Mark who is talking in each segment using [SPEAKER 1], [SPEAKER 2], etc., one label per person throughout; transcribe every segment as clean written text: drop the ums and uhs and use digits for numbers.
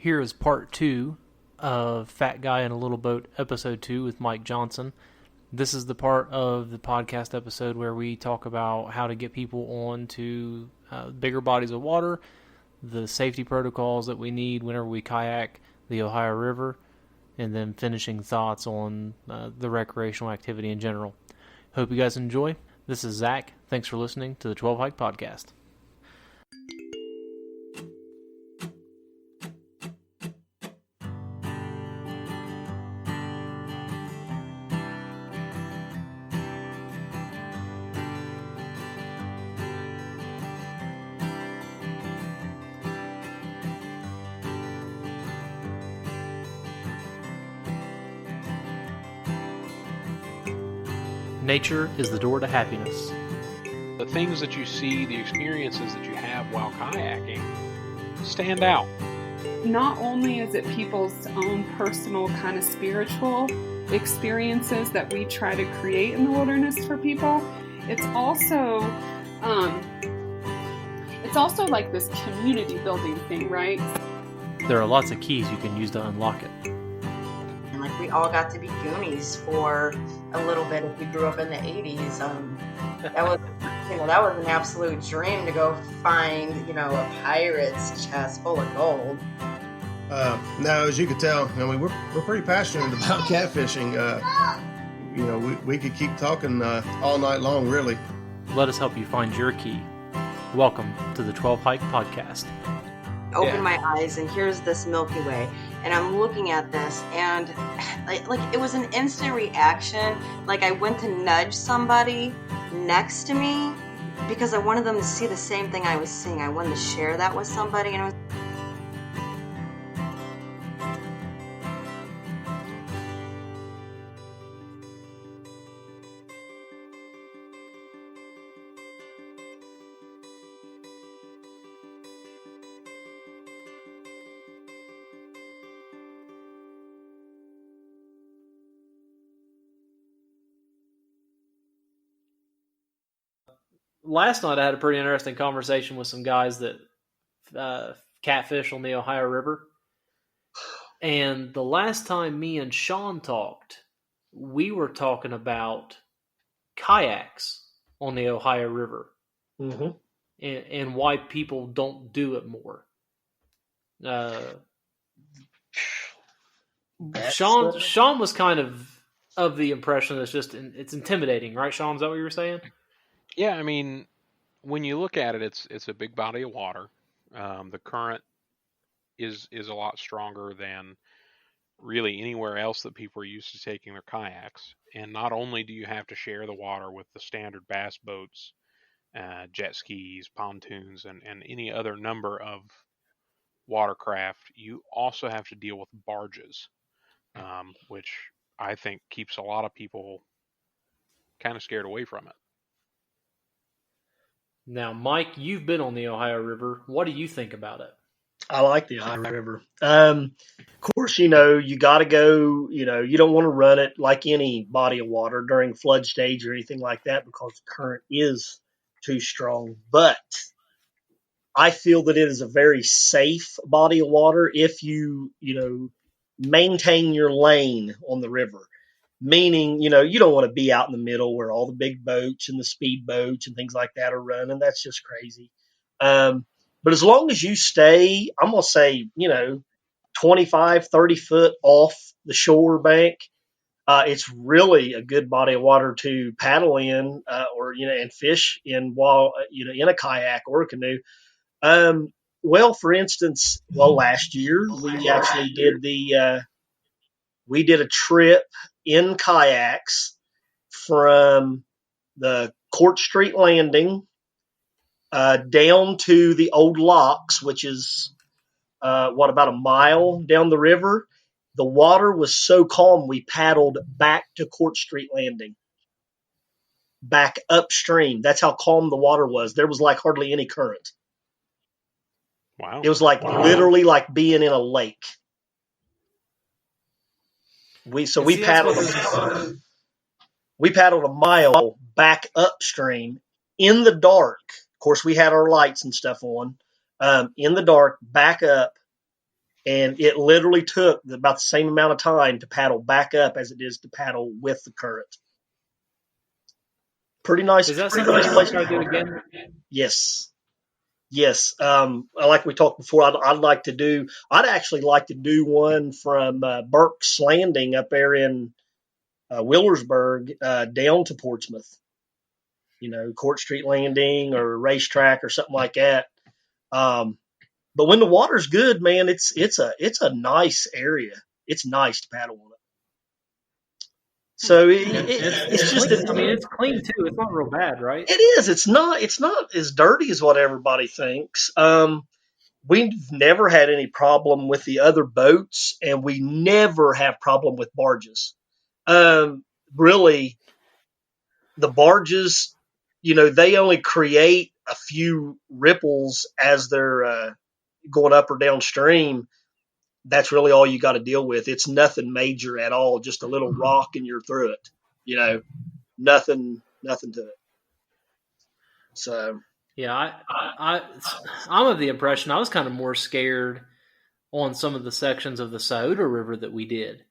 [SPEAKER 1] Here is part 2 of Fat Guy in a Little Boat, episode 2 with Mike Johnson. This is the part of the podcast episode where we talk about how to get people on to bigger bodies of water, the safety protocols that we need whenever we kayak the Ohio River, and then finishing thoughts on the recreational activity in general. Hope you guys enjoy. This is Zach. Thanks for listening to the 12 Hike Podcast. Nature is the door to happiness.
[SPEAKER 2] The things that you see, the experiences that you have while kayaking stand out.
[SPEAKER 3] Not only is it people's own personal kind of spiritual experiences that we try to create in the wilderness for people, it's also like this community building thing, right?
[SPEAKER 1] There are lots of keys you can use to unlock it.
[SPEAKER 4] And like we all got to be Goonies for a little bit if we grew up in the 80s. That was an absolute dream to go find, a pirate's chest full of gold.
[SPEAKER 5] Now, as you could tell, we're pretty passionate about catfishing. We could keep talking all night long, really.
[SPEAKER 1] Let us help you find your key. Welcome to the 12 Hike Podcast.
[SPEAKER 4] Open my eyes, and here's this Milky Way, and I'm looking at this, and like it was an instant reaction. Like I went to nudge somebody next to me because I wanted them to see the same thing I was seeing. I wanted to share that with somebody, and it was.
[SPEAKER 1] Last night I had a pretty interesting conversation with some guys that catfish on the Ohio River. And the last time me and Sean talked, we were talking about kayaks on the Ohio River.
[SPEAKER 6] Mm-hmm.
[SPEAKER 1] And why people don't do it more. Sean was kind of the impression that it's intimidating, right, Sean? Is that what you were saying?
[SPEAKER 2] Yeah, when you look at it, it's a big body of water. The current is a lot stronger than really anywhere else that people are used to taking their kayaks. And not only do you have to share the water with the standard bass boats, jet skis, pontoons, and any other number of watercraft, you also have to deal with barges, which I think keeps a lot of people kind of scared away from it.
[SPEAKER 1] Now, Mike, you've been on the Ohio River. What do you think about it?
[SPEAKER 6] I like the Ohio River. Of course, you got to go, you don't want to run it like any body of water during flood stage or anything like that because the current is too strong. But I feel that it is a very safe body of water if you maintain your lane on the river. Meaning, you don't want to be out in the middle where all the big boats and the speed boats and things like that are running. That's just crazy. But as long as you stay, I'm going to say, 25, 30 foot off the shore bank, it's really a good body of water to paddle in and fish in while, in a kayak or a canoe. For instance, last year we actually did a trip in kayaks from the Court Street Landing down to the old locks, which is about a mile down the river. The water was so calm we paddled back to Court Street Landing, back upstream. That's how calm the water was. There was like hardly any current.
[SPEAKER 2] Wow.
[SPEAKER 6] It was literally like being in a lake. We paddled a mile back upstream in the dark. Of course, we had our lights and stuff on. In the dark, back up And it literally took about the same amount of time to paddle back up as it is to paddle with the current. Pretty nice.
[SPEAKER 1] Is that
[SPEAKER 6] Pretty
[SPEAKER 1] something
[SPEAKER 6] nice
[SPEAKER 1] you
[SPEAKER 6] place
[SPEAKER 1] want to try to do again?
[SPEAKER 6] Yes. Yes. Like we talked before, I'd actually like to do one from Burke's Landing up there in Willersburg down to Portsmouth. Court Street Landing or Racetrack or something like that. But when the water's good, man, it's a nice area. It's nice to paddle on it. So it's just
[SPEAKER 1] clean. It's clean too. It's not real bad, right?
[SPEAKER 6] It is. It's not as dirty as what everybody thinks. We've never had any problem with the other boats, and we never have problem with barges. Really, the barges, they only create a few ripples as they're going up or downstream. That's really all you got to deal with. It's nothing major at all. Just a little rock and you're through it. Nothing to it. So
[SPEAKER 1] yeah, I'm of the impression I was kind of more scared on some of the sections of the Scioto River that we did.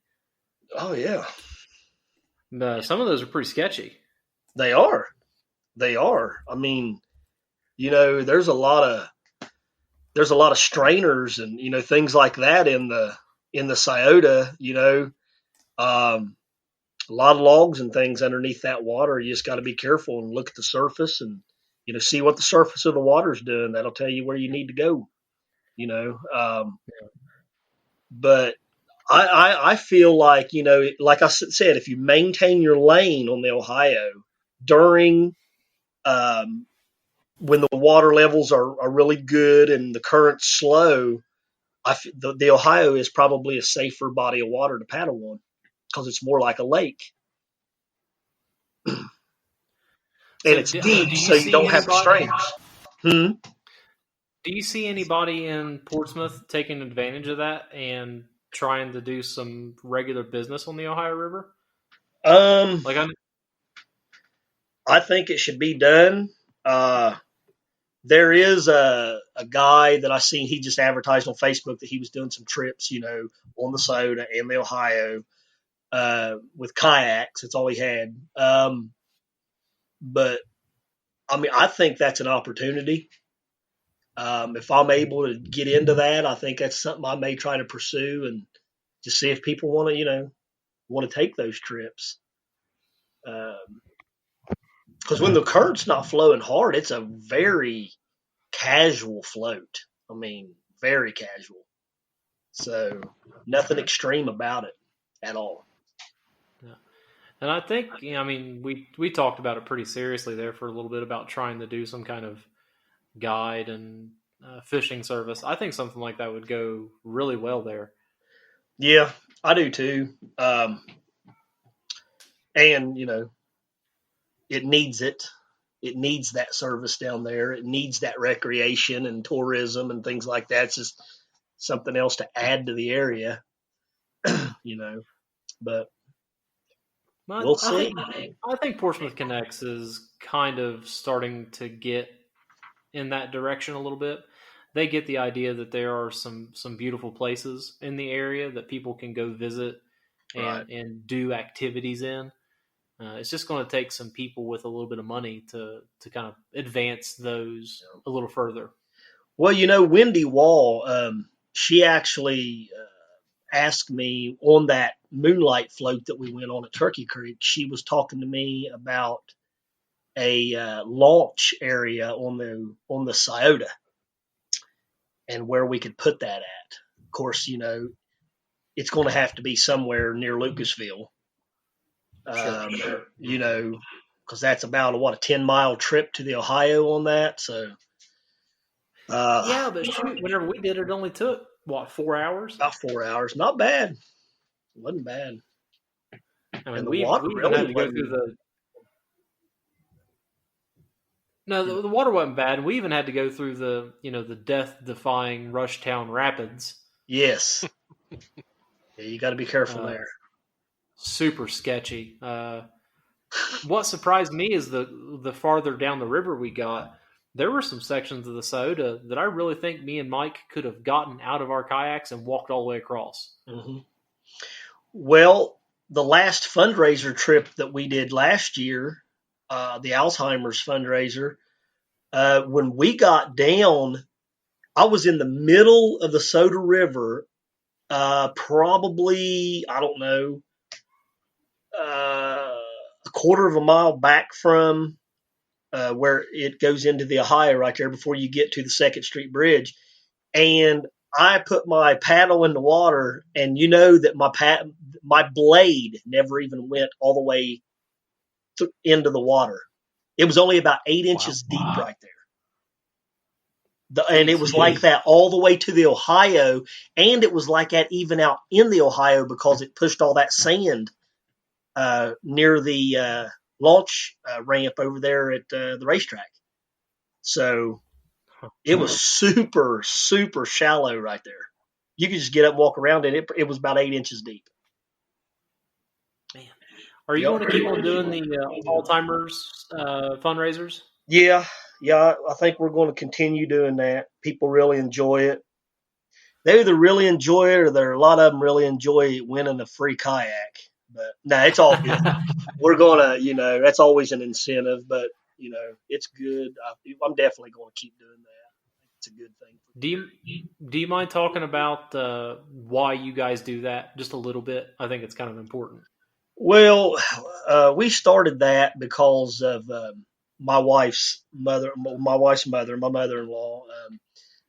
[SPEAKER 6] Oh yeah,
[SPEAKER 1] some of those are pretty sketchy.
[SPEAKER 6] They are. I mean, there's a lot of strainers and things like that in the Scioto. A lot of logs and things underneath that water. You just got to be careful and look at the surface and see what the surface of the water is doing. That'll tell you where you need to go. But I feel like like I said, if you maintain your lane on the Ohio during when the water levels are really good and the current's slow, the Ohio is probably a safer body of water to paddle on because it's more like a lake. And it's deep, so you don't have the strains.
[SPEAKER 1] Do you see anybody in Portsmouth taking advantage of that and trying to do some regular business on the Ohio River?
[SPEAKER 6] I think it should be done. There is a guy that I seen. He just advertised on Facebook that he was doing some trips, on the Scioto and the Ohio with kayaks. That's all he had. But I mean, I think that's an opportunity. If I'm able to get into that, I think that's something I may try to pursue and just see if people want to take those trips. Because when the current's not flowing hard, it's a very casual float. I mean, very casual. So nothing extreme about it at all.
[SPEAKER 1] Yeah. And I think, we talked about it pretty seriously there for a little bit about trying to do some kind of guide and fishing service. I think something like that would go really well there.
[SPEAKER 6] Yeah, I do too. And it needs it. It needs that service down there. It needs that recreation and tourism and things like that. It's just something else to add to the area, But we'll see.
[SPEAKER 1] I think Portsmouth Connects is kind of starting to get in that direction a little bit. They get the idea that there are some beautiful places in the area that people can go visit and do activities in. It's just going to take some people with a little bit of money to kind of advance those a little further.
[SPEAKER 6] Well, Wendy Wall, she actually asked me on that moonlight float that we went on at Turkey Creek. She was talking to me about a launch area on the Scioto and where we could put that at. Of course, it's going to have to be somewhere near Lucasville. Because that's about a 10-mile trip to the Ohio on that. So,
[SPEAKER 1] yeah, but shoot, whenever we did it, only took 4 hours?
[SPEAKER 6] About 4 hours, not bad. It wasn't bad.
[SPEAKER 1] We even had to go through the. No, the water wasn't bad. We even had to go through the the death-defying Rushtown Rapids.
[SPEAKER 6] Yes. Yeah, you got to be careful there.
[SPEAKER 1] Super sketchy. What surprised me is the farther down the river we got, there were some sections of the Soda that I really think me and Mike could have gotten out of our kayaks and walked all the way across.
[SPEAKER 6] Mm-hmm. Well, the last fundraiser trip that we did last year, the Alzheimer's fundraiser, when we got down, I was in the middle of the Soda River, probably, I don't know, a quarter of a mile back from where it goes into the Ohio right there before you get to the Second Street Bridge. And I put my paddle in the water, and you know that my blade never even went all the way into the water. It was only about 8 inches deep right there. And it was like that all the way to the Ohio, and it was like that even out in the Ohio because it pushed all that sand near the launch ramp over there at the racetrack. So it was super, super shallow right there. You could just get up and walk around it. It was about 8 inches deep.
[SPEAKER 1] Man, are you going to keep on doing the Alzheimer's fundraisers?
[SPEAKER 6] Yeah, I think we're going to continue doing that. People really enjoy it. They either really enjoy it, or a lot of them really enjoy winning a free kayak. But no, it's all good. We're gonna, that's always an incentive. But it's good. I'm definitely going to keep doing that. It's a good thing.
[SPEAKER 1] Do you mind talking about why you guys do that just a little bit? I think it's kind of important.
[SPEAKER 6] Well, we started that because of my wife's mother, my mother-in-law.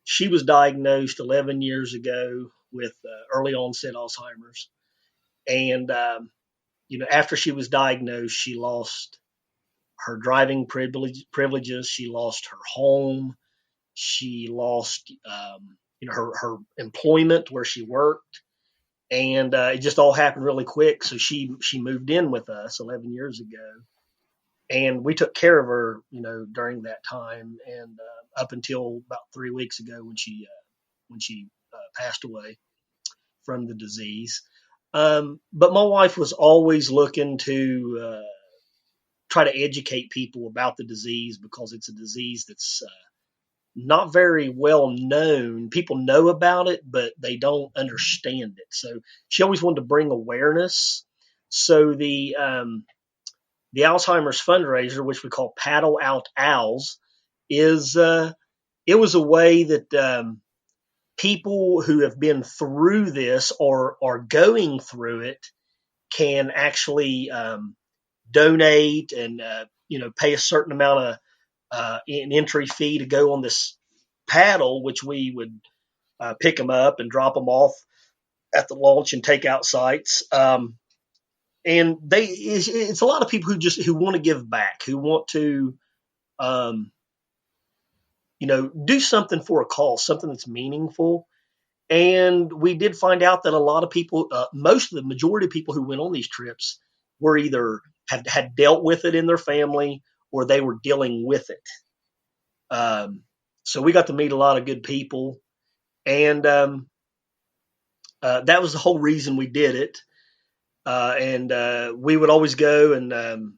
[SPEAKER 6] She was diagnosed 11 years ago with early onset Alzheimer's. And, after she was diagnosed, she lost her driving privileges. She lost her home. She lost, her employment where she worked. And it just all happened really quick. So she moved in with us 11 years ago. And we took care of her, during that time, and up until about 3 weeks ago when she passed away from the disease. But my wife was always looking to try to educate people about the disease because it's a disease that's not very well known. People know about it, but they don't understand it. So she always wanted to bring awareness. So the Alzheimer's fundraiser, which we call Paddle Out Owls, is it was a way that people who have been through this or are going through it can actually donate and pay a certain amount of an entry fee to go on this paddle, which we would pick them up and drop them off at the launch and takeout sites. And it's a lot of people who want to give back, who want to, do something for a cause, something that's meaningful. And we did find out that a lot of people, the majority of people who went on these trips were either had dealt with it in their family or they were dealing with it. So we got to meet a lot of good people. And that was the whole reason we did it. And we would always go, and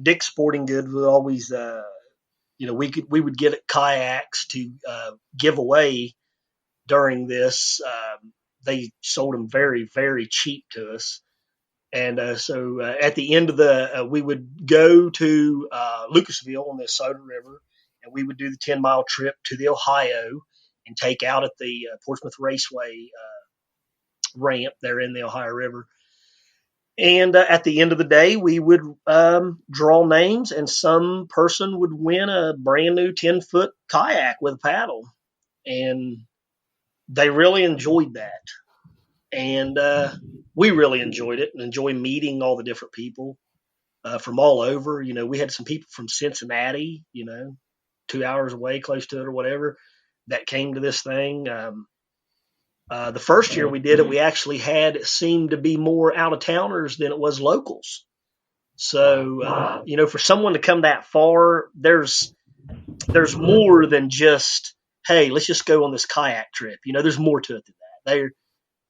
[SPEAKER 6] Dick's Sporting Goods would always, we would get kayaks to give away during this. They sold them very, very cheap to us. And so at the end of we would go to Lucasville on the Soda River, and we would do the 10-mile trip to the Ohio and take out at the Portsmouth Raceway ramp there in the Ohio River. And at the end of the day, we would draw names, and some person would win a brand new 10-foot kayak with a paddle. And they really enjoyed that. And we really enjoyed it and enjoy meeting all the different people from all over. We had some people from Cincinnati, 2 hours away, close to it or whatever, that came to this thing. The first year we did it, we actually seemed to be more out-of-towners than it was locals. So, for someone to come that far, there's more than just, hey, let's just go on this kayak trip. There's more to it than that.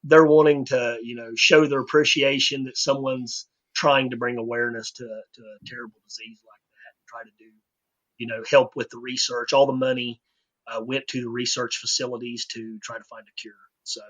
[SPEAKER 6] They're wanting to, show their appreciation that someone's trying to bring awareness to a terrible disease like that and try to do, help with the research. All the money went to the research facilities to try to find a cure. So